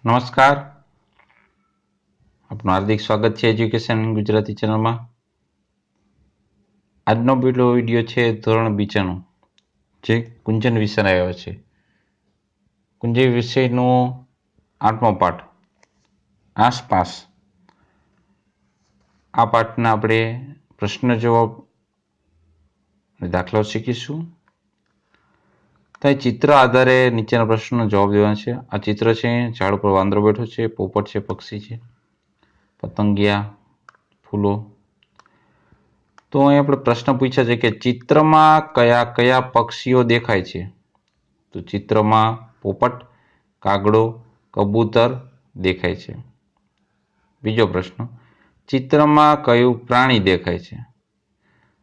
નમસ્કાર, આપનું હાર્દિક સ્વાગત છે એજ્યુકેશન ગુજરાતી ચેનલમાં। આજનો પહેલો વિડીયો છે ધોરણ બીજાનો, જે કુંજન વિષય આવ્યો છે। કુંજન વિષયનો 8મો પાઠ આસપાસ। આ પાઠના આપણે પ્રશ્ન જવાબ દાખલાઓ શીખીશું। તો ચિત્ર આધારે નીચેના પ્રશ્નનો જવાબ દેવાનો છે। આ ચિત્ર છે, ઝાડ પર વાંદરો બેઠો છે, પોપટ છે, પક્ષી છે, પતંગિયા, ફૂલો। તો અહીં આપણે પ્રશ્ન પૂછ્યા છે કે ચિત્રમાં કયા કયા પક્ષીઓ દેખાય છે? તો ચિત્રમાં પોપટ, કાગડો, કબૂતર દેખાય છે। બીજો પ્રશ્ન, ચિત્રમાં કયું પ્રાણી દેખાય છે?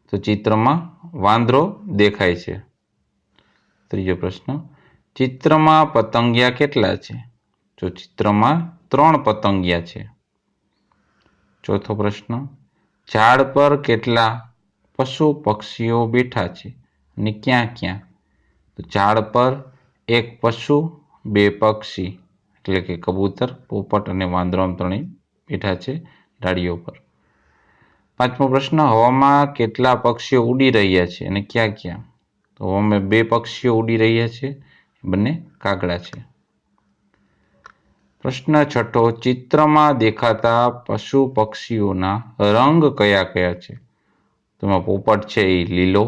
તો ચિત્રમાં વાંદરો દેખાય છે। ત્રીજો પ્રશ્ન, ચિત્રમાં પતંગિયા કેટલા છે? તો ચિત્રમાં 3 પતંગિયા છે। ચોથો પ્રશ્ન, ઝાડ પર કેટલા પશુ પક્ષીઓ બેઠા છે અને ક્યાં ક્યાં? તો ઝાડ પર 1 પશુ, 2 પક્ષી એટલે કે કબૂતર, પોપટ અને વાંદરો ત્રણેય બેઠા છે ડાળીઓ પર। પાંચમો પ્રશ્ન, હવામાં કેટલા પક્ષીઓ ઉડી રહ્યા છે અને ક્યાં ક્યાં? તો હવામાં 2 પક્ષીઓ ઉડી રહ્યા છે, બંને કાગડા છે। પ્રશ્ન છઠ્ઠો, ચિત્રમાં દેખાતા પશુ પક્ષીઓના રંગ કયા કયા છે? તો એમાં પોપટ છે એ લીલો,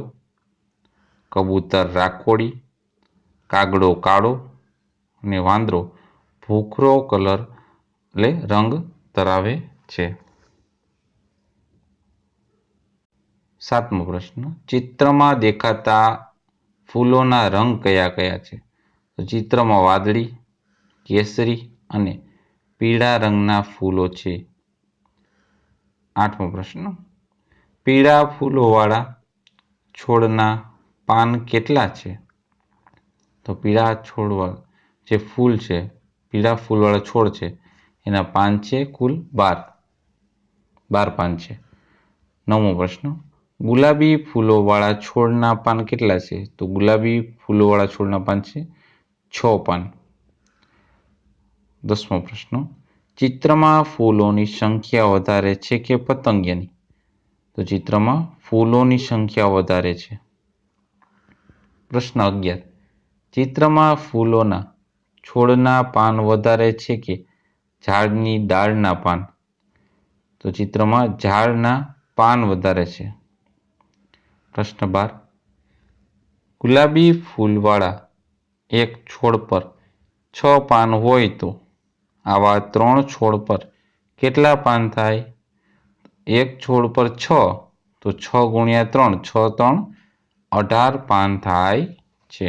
કબૂતર રાખોડી, કાગડો કાળો અને વાંદરો ભૂખરો કલર એટલે રંગ ધરાવે છે। સાતમો પ્રશ્ન, ચિત્રમાં દેખાતા ફૂલોના રંગ કયા કયા છે? તો ચિત્રમાં વાદળી, કેસરી અને પીળા રંગના ફૂલો છે। આઠમો પ્રશ્ન, પીળા ફૂલોવાળા છોડના પાન કેટલા છે? તો પીળા છોડવાળા જે ફૂલ છે, પીળા ફૂલવાળા છોડ છે, એના પાન છે કુલ 12 પાન છે। નવમો પ્રશ્ન, ગુલાબી ફૂલોવાળા છોડના પાન કેટલા છે? તો ગુલાબી ફૂલોવાળા છોડના પાન છે 6 પાન। 10મો પ્રશ્ન, ચિત્રમાં ફૂલોની સંખ્યા વધારે છે કે પતંગિયાની? તો ચિત્રમાં ફૂલોની સંખ્યા વધારે છે। પ્રશ્ન 11, ચિત્રમાં ફૂલોના છોડના પાન વધારે છે કે ઝાડની ડાળના પાન? તો ચિત્રમાં ઝાડના પાન વધારે છે। પ્રશ્ન 12, ગુલાબી ફૂલવાળા એક છોડ પર 6 પાન હોય તો આવા 3 છોડ પર કેટલા પાન થાય? એક છોડ પર 6, તો 6 ગુણ્યા 3, 6 3 18 પાન થાય છે।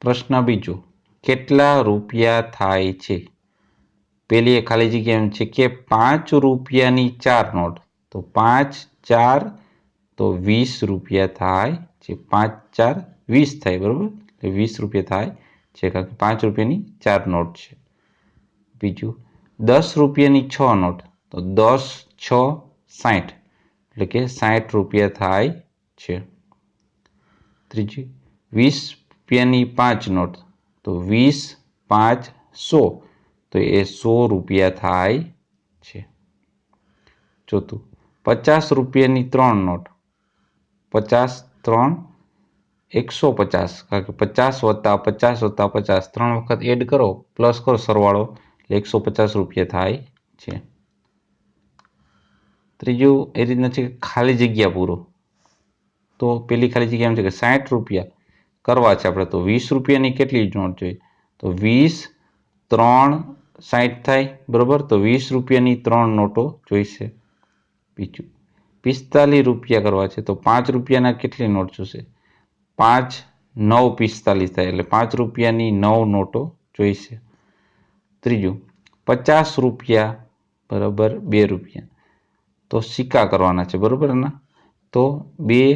પ્રશ્ન બીજો, કેટલા રૂપિયા થાય છે? પેલી એ ખાલી જગ્યા એમ છે કે 5 રૂપિયાની 4 નોટ, તો 5 4 તો 20 રૂપિયા થાય છે। 5 4 20 થાય, બરોબર? એટલે 20 રૂપિયા થાય છે, કારણ કે 5 રૂપિયાની 4 નોટ છે। બીજું, 10 રૂપિયાની 6 નોટ, તો 10 6 60 એટલે કે 60 રૂપિયા થાય છે। ત્રીજી, 20 રૂપિયાની 5 નોટ, તો 20 5 100 તો એ 100 રૂપિયા થાય છે। ચોથું, 50 રૂપિયાની 3 નોટ, 50 3 150, કારણ કે 50 + 50 + 50 3 વખત એડ કરો, પ્લસ કરો સરવાળો, એટલે 150 રૂપિયા થાય છે। ત્રીજું એ રીતના છે કે ખાલી જગ્યા પૂરો, તો પેલી ખાલી જગ્યા એમ છે કે 60 રૂપિયા કરવા છે આપણે, તો 20 રૂપિયાની કેટલી નોટ જોઈએ? તો 20 3 60 થાય, બરોબર? તો 20 રૂપિયાની 3 નોટો જોઈશે। બીજું, 45 રૂપિયા કરવા છે, તો 5 રૂપિયાના કેટલી નોટ જોશે? 5 9 45 થાય, એટલે 5 રૂપિયાની 9 નોટો જોઈશે। ત્રીજું, 50 રૂપિયા બરાબર 2 રૂપિયા, તો સિક્કા કરવાના છે, બરોબર? એના તો 2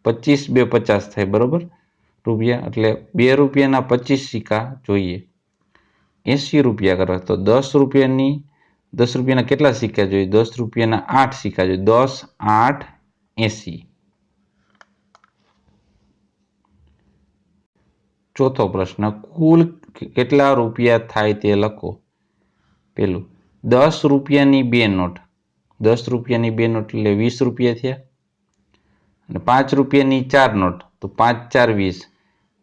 25 2 50 થાય, બરોબર? રૂપિયા, એટલે 2 રૂપિયાના 25 સિક્કા જોઈએ। 80 રૂપિયા કરવા, તો 10 રૂપિયાના કેટલા સિક્કા જોઈએ? 10 રૂપિયાના 8 સિક્કા જોઈએ, 10 8 80। ચોથો પ્રશ્ન, કુલ કેટલા રૂપિયા થાય તે લખો. પેલું 10 રૂપિયાની બે નોટ, 10 રૂપિયાની બે નોટ એટલે 20 રૂપિયા થયા. અને 5 રૂપિયાની 4 નોટ, તો 5 4 20,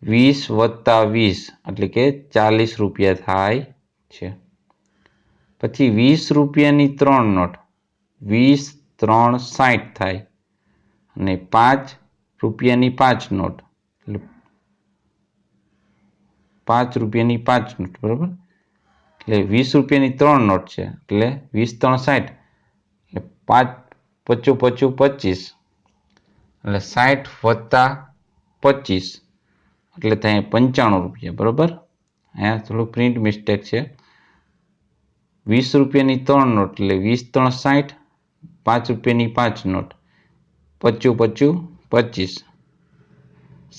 20 વત્તા 20 એટલે કે 40 રૂપિયા થાય છે. પછી 20 રૂપિયાની 3 નોટ, 20 3 60 થાય. અને 5 રૂપિયાની 5 નોટ એટલે 5 રૂપિયાની 5 નોટ, બરોબર. એટલે 20 રૂપિયાની 3 નોટ છે એટલે 20 3 60 એટલે 5 55 25 એટલે 60 વત્તા 25 એટલે થાય 95 રૂપિયા, બરોબર. અહીંયા થોડું પ્રિન્ટ મિસ્ટેક છે. 20 રૂપિયાની 3 નોટ એટલે 20 3 60, 5 રૂપિયાની 5 નોટ 55 25,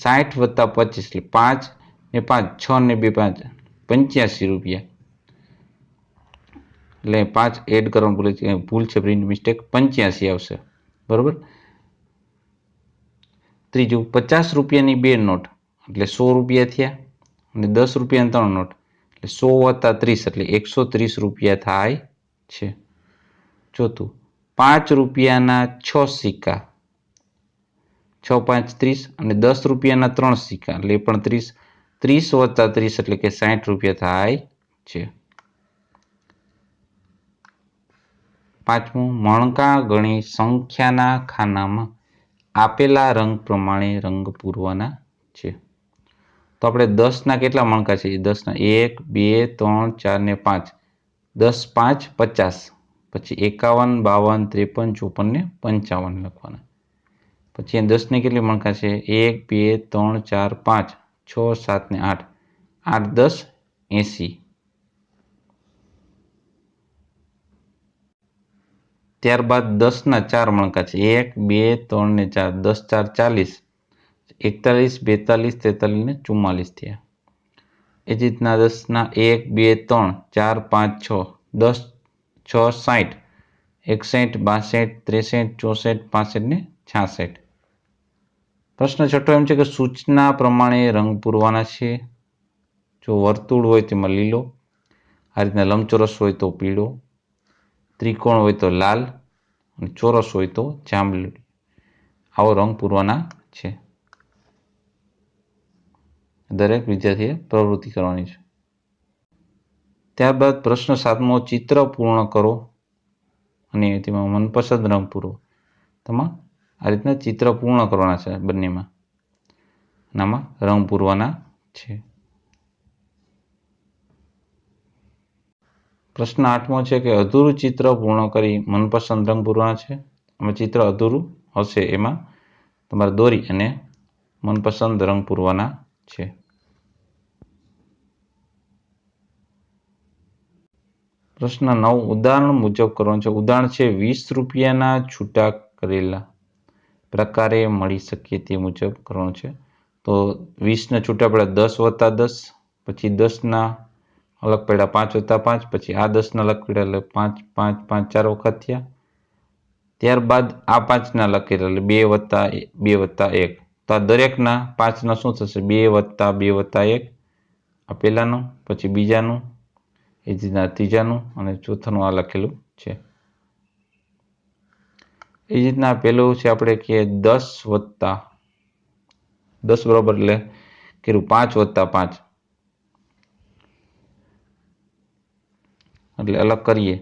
60 વત્તા 25 એટલે 5 ને 5 6 ને 2 5 85 રૂપિયા. એટલે 5 એડ કરવાનું ભૂલ છે, પ્રિન્ટ મિસ્ટેક, 85 આવશે, બરોબર. ત્રીજું 50 રૂપિયાની બે નોટ એટલે 100 રૂપિયા થયા. અને 10 રૂપિયાની 3 નોટ એટલે 100 વત્તા 30 એટલે 130 રૂપિયા થાય છે. ચોથું 5 રૂપિયાના 6 સિક્કા, 6 5 30 અને 10 રૂપિયાના 3 સિક્કા એટલે એ પણ 30, 30 વત્તા 30 એટલે કે 60 રૂપિયા થાય છે. પાંચમું મણકા ગણી સંખ્યાના ખાનામાં આપેલા રંગ પ્રમાણે રંગ પૂરવાના છે. તો આપણે 10ના કેટલા મણકા છે? 10ના 1 2 3 4 ને 5, 10 5 50, પછી 51 52 53 54 ને 55 લખવાના. પછી 10 ને કેટલી મણકા છે? 1 2 3 4 5 6 7 ને 8, 8 10 80. ત્યારબાદ 10ના 4 મણકા છે. 1 2 3 ને 4, 10 4 40, 41 42 43 ને 44 થયા. એ જ રીતના 10ના 1 2 3 4 5 6, 10 6 60, 61 62 63 64 65 ને 66. પ્રશ્ન છઠ્ઠો એમ છે કે સૂચના પ્રમાણે રંગ પૂરવાના છે. જો વર્તુળ હોય તેમાં લીલો, આ રીતના લંબચોરસ હોય તો પીળો, ત્રિકોણ હોય તો લાલ અને ચોરસ હોય તો જાંબલી. આવો રંગ પૂરવાના છે. દરેક વિદ્યાર્થીએ પ્રવૃત્તિ કરવાની છે. ત્યારબાદ પ્રશ્ન 7મો, ચિત્ર પૂર્ણ કરો અને તેમાં મનપસંદ રંગ પૂરો. તેમાં આ રીતના ચિત્ર પૂર્ણ કરવાના છે બંનેમાં, આમાં રંગ પૂરવાના છે. પ્રશ્ન 8મો છે કે અધૂરું ચિત્ર પૂર્ણ કરી મનપસંદ રંગ પૂરવાના છે. આમાં ચિત્ર અધૂરું હશે એમાં તમારે દોરી અને મનપસંદ રંગ પૂરવાના છે. પ્રશ્ન 9, ઉદાહરણ મુજબ કરવાનું છે. ઉદાહરણ છે 20 રૂપિયાના છૂટા કરેલા પ્રકારે મળી શકે તે મુજબ કરવાનું છે. તો 20ના છૂટા પડ્યા 10 વત્તા 10, પછી 10ના અલગ પડ્યા 5 વત્તા 5, પછી આ 10ના અલગ પડ્યા એટલે 5 5 5 4 વખત થયા. ત્યારબાદ આ 5ના અલગ કર્યા એટલે 2 વત્તા 2 વત્તા 1. તો આ દરેકના 5ના શું થશે? 2 વત્તા 2 વત્તા 1, આ પહેલાનું, પછી બીજાનું, એ જ રીતના ત્રીજાનું અને ચોથાનું આ લખેલું છે. એ જ રીતના પેલું છે આપણે કે 10 વત્તા 10 બરોબર એટલે કર્યું 5 વત્તા 5 એટલે અલગ કરીએ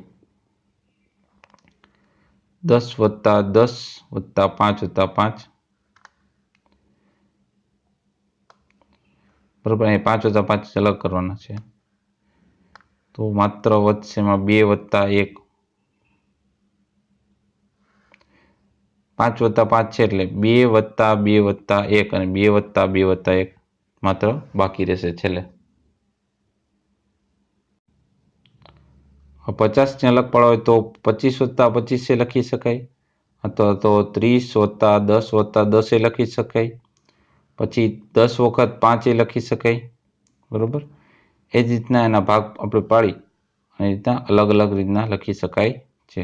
10 વત્તા 10 વત્તા 5 વત્તા 5 બરોબર. અહીં 5 વત્તા 5 અલગ કરવાના છે. તો માત્ર વધશે એમાં 2 વત્તા 1, 5 વત્તા 5 છે એટલે 2 વત્તા 2 વત્તા 1 અને 2 વત્તા 2 વત્તા 1 માત્ર બાકી રહેશે છેલ્લે. 50 ને અલગ પાડવા હોય તો 25 વત્તા 25 લખી શકાય, અથવા તો 30 વત્તા 10 વત્તા 10 લખી શકાય, પછી 10 વખત 5 લખી શકાય, બરોબર. એ જ રીતના એના ભાગ આપણે પાડી અને રીતના અલગ અલગ રીતના લખી શકાય છે.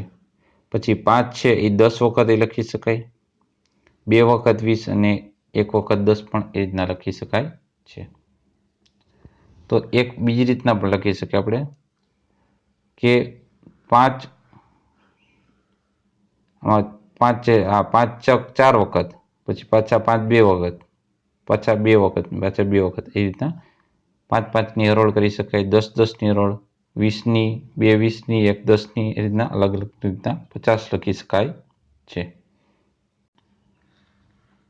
પછી 5 છે એ 10 વખત લખી શકાય, 2 વખત 20 અને 1 વખત 10 પણ એ રીતના લખી શકાય છે. તો એક બીજી રીતના પણ લખી શકીએ આપણે કે 5 પાંચ આ 5 ચોક 4 વખત, પછી પાછા 5 2 વખત, પાછા 2 વખત, પાછા 2 વખત, એ રીતના 5 5ની હરોળ કરી શકાય, 10 10ની હરોળ, 20ની, 2 20ની, 1 10ની, એ રીતના અલગ અલગ રીતના 50 લખી શકાય છે.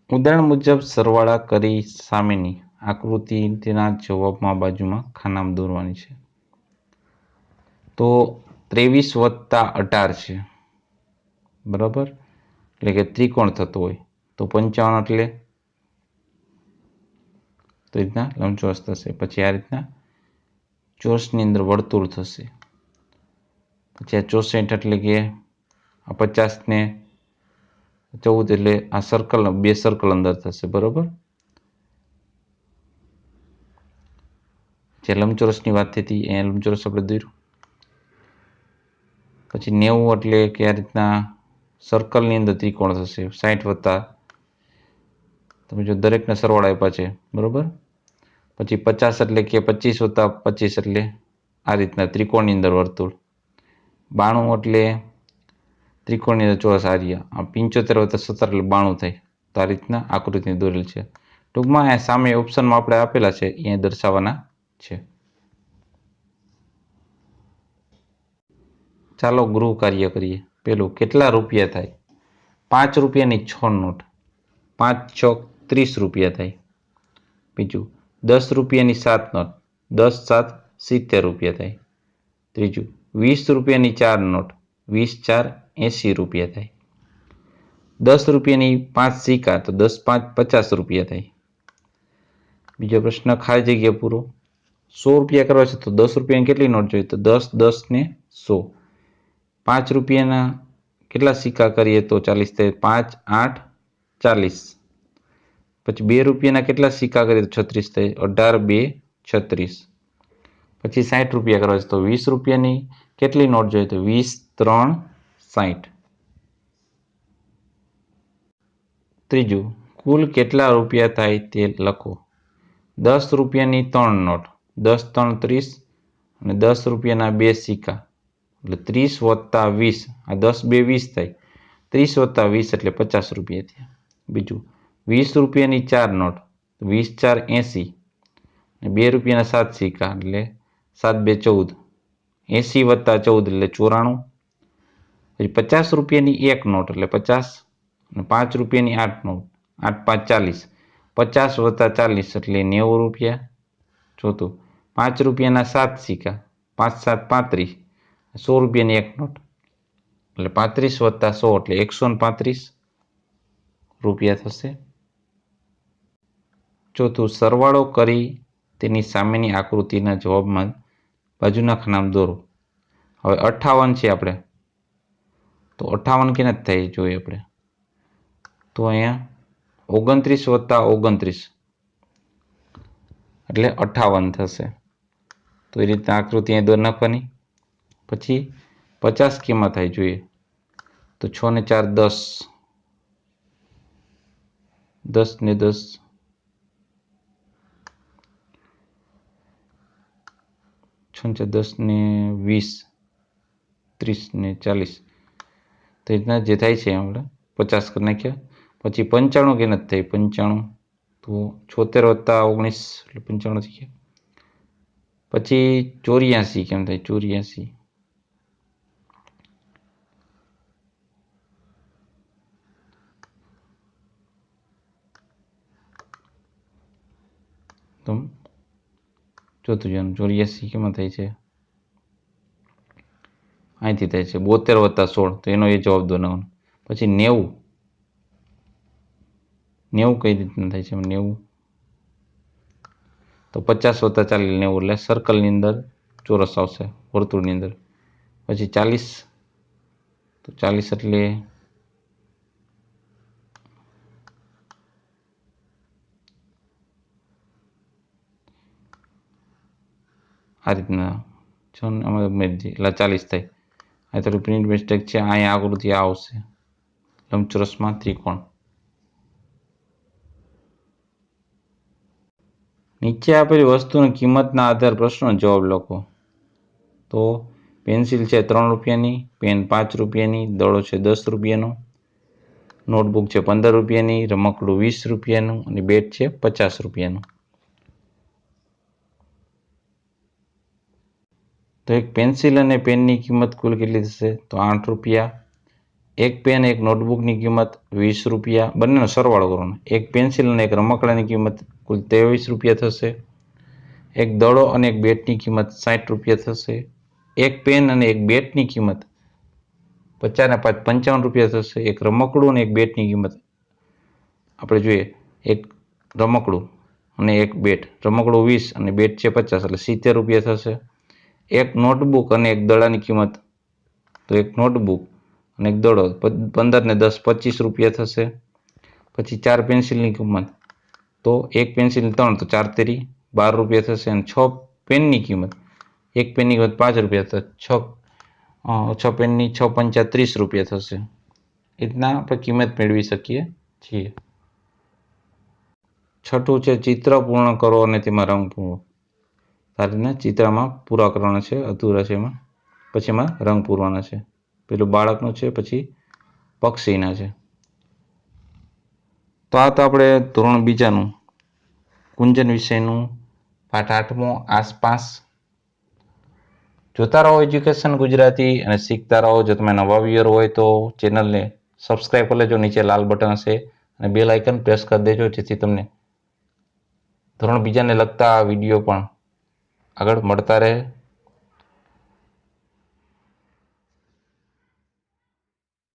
ઉદાહરણ મુજબ સરવાળા કરી સામેની આકૃતિ તેના જવાબમાં બાજુમાં ખાનામાં દોરવાની છે. તો 23 વત્તા 18 છે, બરાબર, એટલે કે ત્રિકોણ થતો હોય તો 55 એટલે તો રીતના લંબચોરસ થશે. પછી આ રીતના ચોરસની અંદર વર્તુળ થશે. પછી આ 64 એટલે કે આ 50 ને 14 એટલે આ સર્કલ, 2 સર્કલ અંદર થશે, બરોબર. જે લંબચોરસની વાત થતી અહીંયા લંબચોરસ આપણે દોર્યું. પછી 90 એટલે કે આ રીતના સર્કલની અંદર ત્રિકોણ થશે. 60 વત્તા, તમે જો દરેકના સરવાળા આપ્યા છે, બરોબર. પછી 50 એટલે કે 25 વત્તા 25 એટલે આ રીતના ત્રિકોણની અંદર વર્તુળ. 92 એટલે ત્રિકોણની અંદર ચોરસ આર્ય. 75 વત્તા 17 એટલે 92 થાય. તો આ રીતના આકૃતિ દોરેલ છે. ટૂંકમાં આ સામે ઓપ્શનમાં આપણે આપેલા છે અહીંયા દર્શાવવાના છે. ચાલો ગૃહ કાર્ય કરીએ. પેલું, કેટલા રૂપિયા થાય? 5 રૂપિયાની 6 નોટ, 5 ચોક 30 રૂપિયા થાય. બીજું, 10 રૂપિયાની 7 નોટ, 10 7 70 રૂપિયા થાય. ત્રીજું, 20 રૂપિયાની 4 નોટ, 20 4 80 રૂપિયા થાય. 10 રૂપિયાની 5 સિક્કા, તો 10 5 50 રૂપિયા થાય. બીજો પ્રશ્ન, ખાલી જગ્યા પૂરો. 100 રૂપિયા કરવા છે તો 10 રૂપિયાની કેટલી નોટ જોઈએ? તો 10 10 ને 100. 5 રૂપિયાના કેટલા સિક્કા કરીએ તો 40 થાય? 5 8 40. પછી 2 રૂપિયાના કેટલા સિક્કા કરીએ તો 36 થાય? 18 2 36. પછી 60 રૂપિયા કરવા છે તો 20 રૂપિયાની કેટલી નોટ જોઈએ? તો 20 3 60. ત્રીજું, કુલ કેટલા રૂપિયા થાય તે લખો. 10 રૂપિયાની 3 નોટ, 10 3 30, અને 10 રૂપિયાના 2 સિક્કા, એટલે 30 વત્તા 20, આ 10 2 20 થાય. 30 વત્તા 20 એટલે 50 રૂપિયા થયા. બીજું, 20 રૂપિયાની 4 નોટ, 20 4 80, અને 2 રૂપિયાના 7 સિક્કા, એટલે 7 2 14, 80 વત્તા 14 એટલે 94. પછી 50 રૂપિયાની 1 નોટ એટલે 50, અને 5 રૂપિયાની 8 નોટ, 8 5 40, 50 વત્તા 40 એટલે 90 રૂપિયા. ચોથું, 5 રૂપિયાના 7 સિક્કા, 5 7 35, 100 રૂપિયાની 1 નોટ, એટલે 35 વત્તા 100 એટલે 135 રૂપિયા થશે. ચોથું, સરવાળો કરી તેની સામેની આકૃતિના જવાબમાં બાજુના ખાનામાં દોરો. હવે 58 છે આપણે, તો 58 કેના થાય જોઈએ આપણે. તો અહીંયા 29 વત્તા 29 એટલે 58 થશે. તો એ રીતના આકૃતિ અહીં દોર નાખવાની. પછી 50 કેમાં થાય જોઈએ, તો 6 ને 4 10, 10 ને 10, 6 ને 10 ને 20, 30 ને 40, તો એ રીતના જે થાય છે આપણે 50 કરી નાખ્યા. પછી 95 કે નથી થાય? 95, તો 76 વત્તા 19 એટલે 95 થઈ ગયા. પછી 84 કેમ થાય? 84, તો ચોથું જવાનું 84 કેમાં થાય છે? અહીંથી થાય છે 72 વત્તા 16, તો એનો એ જવાબ બનાવવાનો. પછી 90, 90 કઈ રીતના થાય છે? 90, તો 50 વત્તા 40 90, એટલે સર્કલની અંદર ચોરસ આવશે, વર્તુળની અંદર. પછી 40, તો 40 એટલે આ રીતના એટલે 40 થાય. આ થોડું પ્રિન્ટ મિસ્ટેક છે. અહીંયા આકૃતિ આવશે લંબચોરસમાં ત્રિકોણ. નીચે આપેલી વસ્તુની કિંમતના આધારે પ્રશ્નનો જવાબ લખો. તો પેન્સિલ છે 3 રૂપિયાની, પેન 5 રૂપિયાની, દડો છે 10 રૂપિયાનો, નોટબુક છે 15 રૂપિયાની, રમકડું 20 રૂપિયાનું અને બેટ છે 50 રૂપિયાનું. તો એક પેન્સિલ અને પેનની કિંમત કુલ કેટલી થશે? તો 8 રૂપિયા. એક પેન એક નોટબુકની કિંમત 20 રૂપિયા. બંનેનો સરવાળો કરવાનો. એક પેન્સિલ અને એક રમકડાની કિંમત કુલ 23 રૂપિયા થશે. એક દડો અને એક બેટની કિંમત 60 રૂપિયા થશે. એક પેન અને એક બેટની કિંમત 50 ને 5 55 રૂપિયા થશે. એક રમકડું અને એક બેટની કિંમત આપણે જોઈએ, એક રમકડું અને એક બેટ, રમકડું 20 અને બેટ છે 50 એટલે 70 રૂપિયા થશે. એક નોટબુક અને એક દડાની કિંમત, તો એક નોટબુક અને એક દડો 15 ને 10 25 રૂપિયા થશે. પછી 4 પેન્સિલની કિંમત, તો એક પેન્સિલ 3 તો 4 તેરી 12 રૂપિયા થશે. અને 6 પેનની કિંમત, એક પેનની કિંમત 5 રૂપિયા તો 6 પેનની 6 પંચા 30 રૂપિયા થશે. એ રીતના આપણે કિંમત મેળવી શકીએ છીએ. છઠ્ઠું છે ચિત્ર પૂર્ણ કરો અને તેમાં રંગ પૂરો. આ રીતના ચિત્રમાં પૂરા કરવાના છે, અધૂરા છે એમાં, પછી એમાં રંગ પૂરવાના છે. પેલું બાળકનું છે, પછી પક્ષીના છે. તો આ તો આપણે ધોરણ બીજાનું કુંજન વિષયનું પાઠ 8મો આસપાસ. જોતા રહો એજ્યુકેશન ગુજરાતી અને શીખતા રહો. જો તમે નવા વ્યુઅર હોય તો ચેનલને સબસ્ક્રાઈબ કરી લેજો. નીચે લાલ બટન હશે અને બેલ આઇકન પ્રેસ કરી દેજો, જેથી તમને ધોરણ બીજાને લગતા વિડીયો પણ આગળ મળતા રહે.